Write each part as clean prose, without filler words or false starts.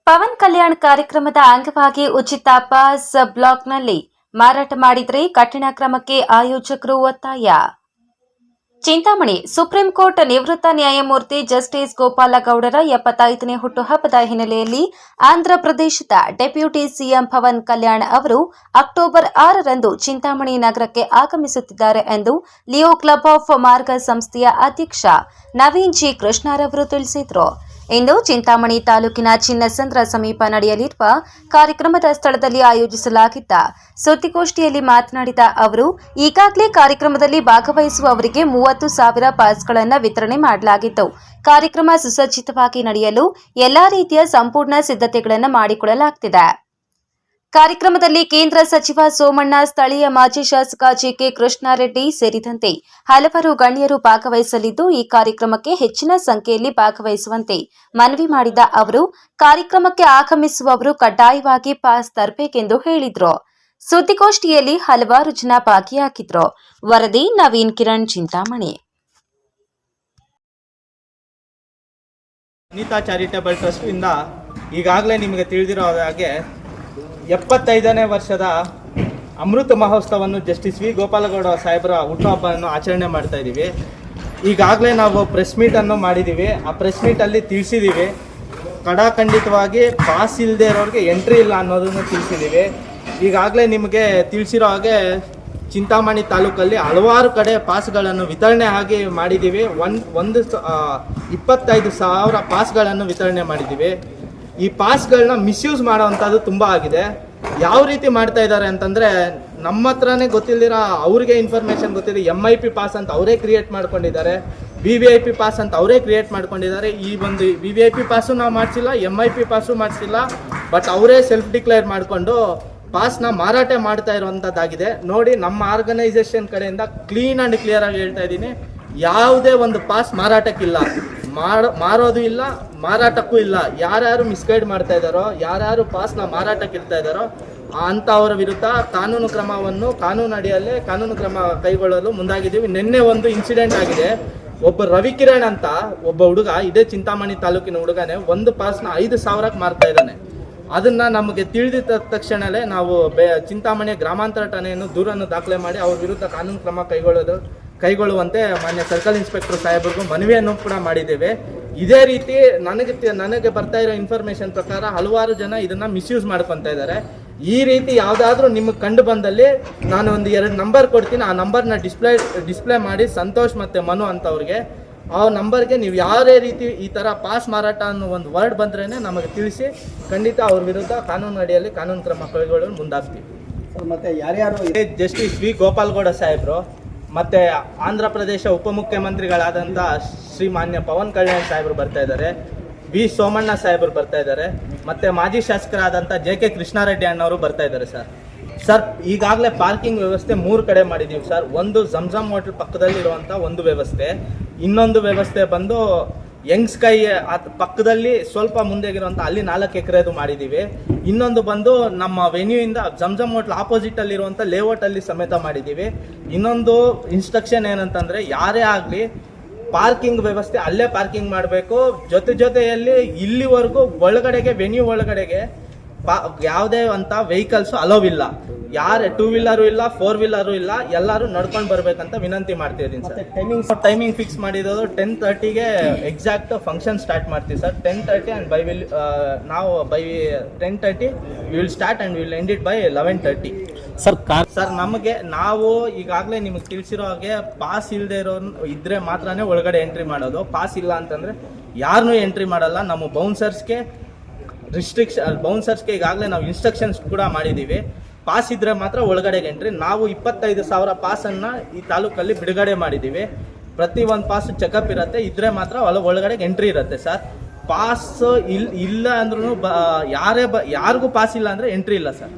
ಪವನ್ ಕಲ್ಯಾಣ್ ಕಾರ್ಯಕ್ರಮದ ಅಂಗವಾಗಿ ಉಚಿತ ಪಾಸ್ ಬ್ಲಾಕ್ನಲ್ಲಿ ಮಾರಾಟ ಮಾಡಿದರೆ ಕಠಿಣ ಕ್ರಮಕ್ಕೆ ಆಯೋಜಕರು ಒತ್ತಾಯ. ಚಿಂತಾಮಣಿ ಸುಪ್ರೀಂ ಕೋರ್ಟ್ ನಿವೃತ್ತ ನ್ಯಾಯಮೂರ್ತಿ ಜಸ್ಟಿಸ್ ಗೋಪಾಲಗೌಡರ 75ನೇ ಹುಟ್ಟುಹಬ್ಬದ ಹಿನ್ನೆಲೆಯಲ್ಲಿ ಆಂಧ್ರಪ್ರದೇಶದ ಡೆಪ್ಯೂಟಿ ಸಿಎಂ ಪವನ್ ಕಲ್ಯಾಣ್ ಅವರು ಅಕ್ಟೋಬರ್ 6ರಂದು ಚಿಂತಾಮಣಿ ನಗರಕ್ಕೆ ಆಗಮಿಸುತ್ತಿದ್ದಾರೆ ಎಂದು ಲಿಯೋ ಕ್ಲಬ್ ಆಫ್ ಮಾರ್ಗ ಸಂಸ್ಥೆಯ ಅಧ್ಯಕ್ಷ ನವೀನ್ ಜಿ ಕೃಷ್ಣರವರು ತಿಳಿಸಿದರು. ಇಂದು ಚಿಂತಾಮಣಿ ತಾಲೂಕಿನ ಚಿನ್ನಸಂದ್ರ ಸಮೀಪ ನಡೆಯಲಿರುವ ಕಾರ್ಯಕ್ರಮದ ಸ್ಥಳದಲ್ಲಿ ಆಯೋಜಿಸಲಾಗಿದ್ದ ಸುದ್ದಿಗೋಷ್ಠಿಯಲ್ಲಿ ಮಾತನಾಡಿದ ಅವರು, ಈಗಾಗಲೇ ಕಾರ್ಯಕ್ರಮದಲ್ಲಿ ಭಾಗವಹಿಸುವವರಿಗೆ 30,000 ಪಾಸ್ಗಳನ್ನು ವಿತರಣೆ ಮಾಡಲಾಗಿತ್ತು. ಕಾರ್ಯಕ್ರಮ ಸುಸಜ್ಜಿತವಾಗಿ ನಡೆಯಲು ಎಲ್ಲಾ ರೀತಿಯ ಸಂಪೂರ್ಣ ಸಿದ್ಧತೆಗಳನ್ನು ಮಾಡಿಕೊಳ್ಳಲಾಗುತ್ತಿದೆ. ಕಾರ್ಯಕ್ರಮದಲ್ಲಿ ಕೇಂದ್ರ ಸಚಿವ ಸೋಮಣ್ಣ, ಸ್ಥಳೀಯ ಮಾಜಿ ಶಾಸಕ ಜಿಕೆ ಕೃಷ್ಣಾರೆಡ್ಡಿ ಸೇರಿದಂತೆ ಹಲವರು ಗಣ್ಯರು ಭಾಗವಹಿಸಲಿದ್ದು, ಈ ಕಾರ್ಯಕ್ರಮಕ್ಕೆ ಹೆಚ್ಚಿನ ಸಂಖ್ಯೆಯಲ್ಲಿ ಭಾಗವಹಿಸುವಂತೆ ಮನವಿ ಮಾಡಿದ ಅವರು, ಕಾರ್ಯಕ್ರಮಕ್ಕೆ ಆಗಮಿಸುವವರು ಕಡ್ಡಾಯವಾಗಿ ಪಾಸ್ ತರಬೇಕೆಂದು ಹೇಳಿದರು. ಸುದ್ದಿಗೋಷ್ಠಿಯಲ್ಲಿ ಹಲವಾರು ಜನ ಭಾಗಿಯಾಗಿದ್ದರು. ವರದಿ ನವೀನ್ ಕಿರಣ್, ಚಿಂತಾಮಣಿ. ಅನಿತಾ ಚಾರಿಟೇಬಲ್ ಟ್ರಸ್ಟ್ ಇಂದ ಈಗಾಗಲೇ ನಿಮಗೆ ತಿಳಿದಿರೋ ಹಾಗೆ 75ನೇ ವರ್ಷದ ಅಮೃತ ಮಹೋತ್ಸವವನ್ನು ಜಸ್ಟಿಸ್ ವಿ ಗೋಪಾಲಗೌಡ ಸಾಹೇಬರ ಹುಟ್ಟುಹಬ್ಬವನ್ನು ಆಚರಣೆ ಮಾಡ್ತಾ ಇದ್ದೀವಿ. ಈಗಾಗಲೇ ನಾವು ಪ್ರೆಸ್ ಮೀಟನ್ನು ಮಾಡಿದ್ದೀವಿ. ಆ ಪ್ರೆಸ್ ಮೀಟಲ್ಲಿ ತಿಳಿಸಿದ್ದೀವಿ, ಖಂಡಿತವಾಗಿ ಪಾಸ್ ಇಲ್ಲದೆ ಇರೋರಿಗೆ ಎಂಟ್ರಿ ಇಲ್ಲ ಅನ್ನೋದನ್ನು ತಿಳಿಸಿದ್ದೀವಿ. ಈಗಾಗಲೇ ನಿಮಗೆ ತಿಳಿಸಿರೋ ಹಾಗೆ ಚಿಂತಾಮಣಿ ತಾಲೂಕಲ್ಲಿ ಹಲವಾರು ಕಡೆ ಪಾಸ್ಗಳನ್ನು ವಿತರಣೆ ಆಗಿ ಮಾಡಿದ್ದೀವಿ. 25,000 ಪಾಸ್ಗಳನ್ನು ವಿತರಣೆ ಮಾಡಿದ್ದೀವಿ. ಈ ಪಾಸ್ಗಳನ್ನ ಮಿಸ್ಯೂಸ್ ಮಾಡೋವಂಥದ್ದು ತುಂಬ ಆಗಿದೆ. ಯಾವ ರೀತಿ ಮಾಡ್ತಾ ಇದ್ದಾರೆ ಅಂತಂದರೆ, ನಮ್ಮ ಹತ್ರನೇ ಗೊತ್ತಿಲ್ದಿರ ಅವ್ರಿಗೆ ಇನ್ಫಾರ್ಮೇಷನ್ ಗೊತ್ತಿದೆ. MIP ಪಾಸ್ ಅಂತ ಅವರೇ ಕ್ರಿಯೇಟ್ ಮಾಡ್ಕೊಂಡಿದ್ದಾರೆ, VVIP ಪಾಸ್ ಅಂತ ಅವರೇ ಕ್ರಿಯೇಟ್ ಮಾಡ್ಕೊಂಡಿದ್ದಾರೆ. ಈ ಒಂದು VVIP ಪಾಸು ನಾವು ಮಾಡಿಸಿಲ್ಲ, MIP ಪಾಸು ಮಾಡಿಸಿಲ್ಲ, ಬಟ್ ಅವರೇ ಸೆಲ್ಫ್ ಡಿಕ್ಲೇರ್ ಮಾಡಿಕೊಂಡು ಪಾಸ್ನ ಮಾರಾಟ ಮಾಡ್ತಾ ಇರುವಂಥದ್ದಾಗಿದೆ. ನೋಡಿ, ನಮ್ಮ ಆರ್ಗನೈಸೇಷನ್ ಕಡೆಯಿಂದ ಕ್ಲೀನ್ ಆ್ಯಂಡ್ ಕ್ಲಿಯರ್ ಆಗಿ ಹೇಳ್ತಾ ಇದ್ದೀನಿ, ಯಾವುದೇ ಒಂದು ಪಾಸ್ ಮಾರಾಟಕ್ಕಿಲ್ಲ, ಮಾರೋದು ಇಲ್ಲ, ಮಾರಾಟಕ್ಕೂ ಇಲ್ಲ. ಯಾರ್ಯಾರು ಮಿಸ್ಗೈಡ್ ಮಾಡ್ತಾ ಇದ್ದಾರೋ, ಯಾರ್ಯಾರು ಪಾಸ್ನ ಮಾರಾಟಕ್ಕೆ ಇರ್ತಾ ಇದ್ದಾರೋ ಅಂಥವರ ವಿರುದ್ಧ ಕಾನೂನು ಅಡಿಯಲ್ಲೇ ಕಾನೂನು ಕ್ರಮ ಕೈಗೊಳ್ಳಲು ಮುಂದಾಗಿದ್ದೀವಿ. ನಿನ್ನೆ ಒಂದು ಇನ್ಸಿಡೆಂಟ್ ಆಗಿದೆ. ಒಬ್ಬ ರವಿಕಿರಣ್ ಅಂತ ಒಬ್ಬ ಹುಡುಗ, ಇದೇ ಚಿಂತಾಮಣಿ ತಾಲೂಕಿನ ಹುಡುಗನೇ, ಒಂದು ಪಾಸ್ನ 5,000ಕ್ಕೆ ಮಾರ್ತಾ ಇದ್ದಾನೆ. ಅದನ್ನ ನಮಗೆ ತಿಳಿದ ತಕ್ಷಣವೇ ನಾವು ಚಿಂತಾಮಣಿಯ ಗ್ರಾಮಾಂತರ ಠಾಣೆಯನ್ನು ದೂರನ್ನು ದಾಖಲೆ ಮಾಡಿ ಅವ್ರ ವಿರುದ್ಧ ಕಾನೂನು ಕ್ರಮ ಕೈಗೊಳ್ಳುವಂತೆ ಮಾನ್ಯ ಸರ್ಕಲ್ ಇನ್ಸ್ಪೆಕ್ಟರ್ ಸಾಹೇಬರಿಗೂ ಮನವಿಯನ್ನು ಕೂಡ ಮಾಡಿದ್ದೇವೆ. ಇದೇ ರೀತಿ ನನಗೆ ಬರ್ತಾ ಇರೋ ಇನ್ಫಾರ್ಮೇಷನ್ ಪ್ರಕಾರ ಹಲವಾರು ಜನ ಇದನ್ನ ಮಿಸ್ಯೂಸ್ ಮಾಡ್ಕೊತಾ ಇದ್ದಾರೆ. ಈ ರೀತಿ ಯಾವುದಾದ್ರೂ ನಿಮಗೆ ಕಂಡು ಬಂದಲ್ಲಿ ನಾನು ಒಂದು 2 ನಂಬರ್ ಕೊಡ್ತೀನಿ. ಆ ನಂಬರ್ನ ಡಿಸ್ಪ್ಲೇ ಮಾಡಿ ಸಂತೋಷ್ ಮತ್ತು ಮನು ಅಂತವ್ರಿಗೆ, ಆ ನಂಬರ್ಗೆ ನೀವು ಯಾವುದೇ ರೀತಿ ಈ ಥರ ಪಾಸ್ ಮಾರಾಟ ಅನ್ನೋ ಒಂದು ವರ್ಡ್ ಬಂದ್ರೇ ನಮಗೆ ತಿಳಿಸಿ, ಖಂಡಿತ ಅವ್ರ ವಿರುದ್ಧ ಕಾನೂನು ಅಡಿಯಲ್ಲಿ ಕಾನೂನು ಕ್ರಮ ಕೈಗೊಳ್ಳಲು ಮುಂದಾಗ್ತೀವಿ. ಮತ್ತು ಯಾರ್ಯಾರು ಜಸ್ಟಿಸ್ ವಿ ಗೋಪಾಲಗೌಡ ಸಾಹೇಬರು, ಮತ್ತು ಆಂಧ್ರ ಪ್ರದೇಶ ಉಪಮುಖ್ಯಮಂತ್ರಿಗಳಾದಂಥ ಶ್ರೀಮಾನ್ಯ ಪವನ್ ಕಲ್ಯಾಣ್ ಸಾಹೇಬರು ಬರ್ತಾ ಇದ್ದಾರೆ, ವಿ ಸೋಮಣ್ಣ ಸಾಹೇಬರು ಬರ್ತಾ ಇದ್ದಾರೆ, ಮತ್ತು ಮಾಜಿ ಶಾಸಕರಾದಂಥ JK ಕೃಷ್ಣಾರೆಡ್ಡಿ ಅಣ್ಣವರು ಬರ್ತಾ ಇದ್ದಾರೆ. ಸರ್ ಈಗಾಗಲೇ ಪಾರ್ಕಿಂಗ್ ವ್ಯವಸ್ಥೆ 3 ಕಡೆ ಮಾಡಿದ್ದೀವಿ ಸರ್. ಒಂದು ಜಮ್ಜಮ್ ಹೋಟೆಲ್ ಪಕ್ಕದಲ್ಲಿರುವಂಥ ಒಂದು ವ್ಯವಸ್ಥೆ, ಇನ್ನೊಂದು ವ್ಯವಸ್ಥೆ ಬಂದು ಯಂಗ್ ಸ್ಕೈ ಪಕ್ಕದಲ್ಲಿ ಸ್ವಲ್ಪ ಮುಂದೆಗಿರುವಂಥ ಅಲ್ಲಿ 4 ಎಕರೆದು ಮಾಡಿದ್ದೀವಿ. ಇನ್ನೊಂದು ಬಂದು ನಮ್ಮ ವೆನ್ಯೂಯಿಂದ ಜಮ್ಜಮ್ ಹೋಟ್ಲ್ ಆಪೋಸಿಟಲ್ಲಿರುವಂಥ ಲೇಔಟಲ್ಲಿ ಸಮೇತ ಮಾಡಿದ್ದೀವಿ. ಇನ್ನೊಂದು ಇನ್ಸ್ಟ್ರಕ್ಷನ್ ಏನಂತಂದರೆ, ಯಾರೇ ಆಗಲಿ ಪಾರ್ಕಿಂಗ್ ವ್ಯವಸ್ಥೆ ಅಲ್ಲೇ ಪಾರ್ಕಿಂಗ್ ಮಾಡಬೇಕು. ಜೊತೆಯಲ್ಲಿ ಇಲ್ಲಿವರೆಗೂ ಒಳಗಡೆಗೆ ವೆನ್ಯೂ ಒಳಗಡೆಗೆ ಯಾವುದೇ ಅಂತ ವೆಹಿಕಲ್ಸು ಅಲೋವ್ ಇಲ್ಲ. ಯಾರೇ 2 ವೀಲರು ಇಲ್ಲ, 4 ವೀಲರು ಇಲ್ಲ, ಎಲ್ಲರೂ ನಡ್ಕೊಂಡು ಬರ್ಬೇಕಂತ ವಿನಂತಿ ಮಾಡ್ತಿದ್ದೀನಿ ಸರ್. ಟೈಮಿಂಗ್ ಫಿಕ್ಸ್ ಮಾಡಿರೋದು 10:30ಗೆ ಎಕ್ಸಾಕ್ಟ್ ಫಂಕ್ಷನ್ ಸ್ಟಾರ್ಟ್ ಮಾಡ್ತೀವಿ ಸರ್. 10:30 ಆ್ಯಂಡ್ ನಾವು by 10:30 will start and will end it by 11:30 sir. ನಾವು ಈಗಾಗಲೇ ನಿಮಗೆ ತಿಳಿಸಿರೋ ಹಾಗೆ ಪಾಸ್ ಇಲ್ಲದೆ ಇರೋರು ಇದ್ರೆ ಮಾತ್ರನೇ ಒಳಗಡೆ ಎಂಟ್ರಿ ಮಾಡೋದು. ಪಾಸ್ ಇಲ್ಲ ಅಂತಂದರೆ ಯಾರನ್ನೂ ಎಂಟ್ರಿ ಮಾಡಲ್ಲ. ನಮ್ಮ ಬೌನ್ಸರ್ಸ್ಗೆ ಈಗಾಗಲೇ ನಾವು ಇನ್ಸ್ಟ್ರಕ್ಷನ್ಸ್ ಕೂಡ ಮಾಡಿದ್ದೀವಿ. ಪಾಸ್ ಇದ್ದರೆ ಮಾತ್ರ ಒಳಗಡೆಗೆ ಎಂಟ್ರಿ. ನಾವು 25,000 ಪಾಸನ್ನು ಈ ತಾಲೂಕಲ್ಲಿ ಬಿಡುಗಡೆ ಮಾಡಿದ್ದೀವಿ. ಪ್ರತಿ ಒಂದು ಪಾಸು ಚೆಕಪ್ ಇರುತ್ತೆ, ಇದ್ದರೆ ಮಾತ್ರ ಒಳಗಡೆಗೆ ಎಂಟ್ರಿ ಇರುತ್ತೆ ಸರ್. ಪಾಸ್ ಇಲ್ಲ ಅಂದ್ರೂ ಯಾರಿಗೂ ಪಾಸ್ ಇಲ್ಲ ಅಂದರೆ ಎಂಟ್ರಿ ಇಲ್ಲ ಸರ್.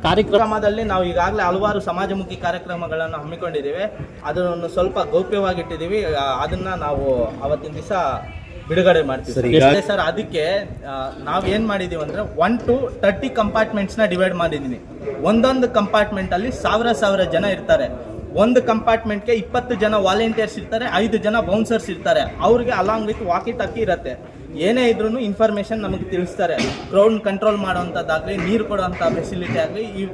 ಕಾರ್ಯಕ್ರಮದಲ್ಲಿ ನಾವು ಈಗಾಗಲೇ ಹಲವಾರು ಸಮಾಜಮುಖಿ ಕಾರ್ಯಕ್ರಮಗಳನ್ನು ಹಮ್ಮಿಕೊಂಡಿದ್ದೀವಿ. ಅದನ್ನು ಸ್ವಲ್ಪ ಗೌಪ್ಯವಾಗಿಟ್ಟಿದ್ದೀವಿ. ಅದನ್ನು ನಾವು ಅವತ್ತಿನ ದಿವಸ ಬಿಡುಗಡೆ ಮಾಡ್ತೀವಿ ಸರ್. ಅದಕ್ಕೆ ನಾವೇನು ಮಾಡಿದ್ದೀವಿ ಅಂದರೆ 1 to 30 ಕಂಪಾರ್ಟ್ಮೆಂಟ್ಸ್ನ ಡಿವೈಡ್ ಮಾಡಿದ್ದೀನಿ. ಒಂದೊಂದು ಕಂಪಾರ್ಟ್ಮೆಂಟಲ್ಲಿ 1,000 ಜನ ಇರ್ತಾರೆ. ಒಂದು ಕಂಪಾರ್ಟ್ಮೆಂಟ್ಗೆ 20 ಜನ ವಾಲಂಟಿಯರ್ಸ್ ಇರ್ತಾರೆ, 5 ಜನ ಬೌನ್ಸರ್ಸ್ ಇರ್ತಾರೆ. ಅವ್ರಿಗೆ ಅಲಾಂಗ್ ವಿತ್ ವಾಕಿ ಟಾಕಿ ಇರುತ್ತೆ. ಏನೇ ಇದ್ರೂ ಇನ್ಫಾರ್ಮೇಷನ್ ನಮಗೆ ತಿಳಿಸ್ತಾರೆ. ಕ್ರೌಡ್ ಕಂಟ್ರೋಲ್ ಮಾಡೋವಂಥದ್ದಾಗಲಿ, ನೀರು ಕೊಡೋವಂಥ ಫೆಸಿಲಿಟಿ ಆಗಲಿ, ಈ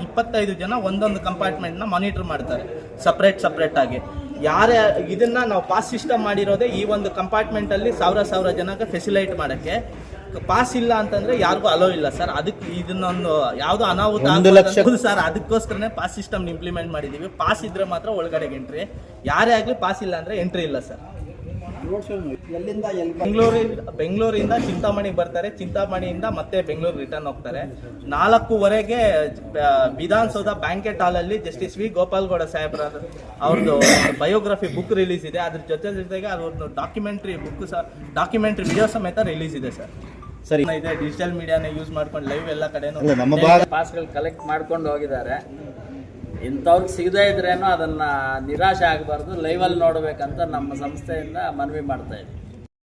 25 ಜನ ಒಂದೊಂದು ಕಂಪಾರ್ಟ್ಮೆಂಟ್ನ ಮಾನಿಟರ್ ಮಾಡ್ತಾರೆ ಸಪ್ರೇಟ್ ಆಗಿ. ಯಾರೇ ಇದನ್ನ ನಾವು ಪಾಸ್ ಸಿಸ್ಟಮ್ ಮಾಡಿರೋದೇ ಈ ಒಂದು ಕಂಪಾರ್ಟ್ಮೆಂಟಲ್ಲಿ ಸಾವಿರ ಜನಕ್ಕೆ ಫೆಸಿಲೈಟ್ ಮಾಡೋಕ್ಕೆ. ಪಾಸ್ ಇಲ್ಲ ಅಂತಂದ್ರೆ ಯಾರಿಗೂ ಅಲೋ ಇಲ್ಲ ಸರ್. ಅದಕ್ಕೆ ಇದನ್ನೊಂದು ಯಾವುದೋ ಅನಾಹುತ ಸರ್, ಅದಕ್ಕೋಸ್ಕರನೇ ಪಾಸ್ ಸಿಸ್ಟಮ್ ಇಂಪ್ಲಿಮೆಂಟ್ ಮಾಡಿದ್ದೀವಿ. ಪಾಸ್ ಇದ್ರೆ ಮಾತ್ರ ಒಳಗಡೆಗೆ ಎಂಟ್ರಿ, ಯಾರೇ ಆಗಲಿ ಪಾಸ್ ಇಲ್ಲ ಅಂದ್ರೆ ಎಂಟ್ರಿ ಇಲ್ಲ ಸರ್. ಬೆಂಗಳೂರಿಂದ ಚಿಂತಾಮಣಿಗೆ ಬರ್ತಾರೆ, ಚಿಂತಾಮಣಿಯಿಂದ ಮತ್ತೆ ಬೆಂಗಳೂರು ರಿಟರ್ನ್ ಹೋಗ್ತಾರೆ. 4:15ಗೆ ವಿಧಾನಸೌಧ ಬ್ಯಾಂಕೆಟ್ ಹಾಲಲ್ಲಿ ಜಸ್ಟಿಸ್ ವಿ ಗೋಪಾಲ್ಗೌಡ ಸಾಹೇಬ್ರ ಅವ್ರದ್ದು ಬಯೋಗ್ರಫಿ ಬುಕ್ ರಿಲೀಸ್ ಇದೆ. ಅದ್ರ ಜೊತೆಗೆ ಅವ್ರದ್ದು ಡಾಕ್ಯುಮೆಂಟ್ರಿ ವಿಡಿಯೋ ಸಮೇತ ರಿಲೀಸ್ ಇದೆ ಸರ್. ಸರಿ ಇದೆ, ಡಿಜಿಟಲ್ ಮೀಡಿಯಾನ ಯೂಸ್ ಮಾಡ್ಕೊಂಡು ಲೈವ್ ಎಲ್ಲ ಕಡೆನೂ ಪಾಸ್ಗಳು ಕಲೆಕ್ಟ್ ಮಾಡ್ಕೊಂಡು ಹೋಗಿದ್ದಾರೆ. ಇಂಥವ್ರಿಗೆ ಸಿಗದೇ ಇದ್ರೇನೋ ಅದನ್ನು ನಿರಾಶೆ ಆಗಬಾರ್ದು, ಲೈವಲ್ಲಿ ನೋಡಬೇಕಂತ ನಮ್ಮ ಸಂಸ್ಥೆಯಿಂದ ಮನವಿ ಮಾಡ್ತಾ ಇದ್ದೀವಿ.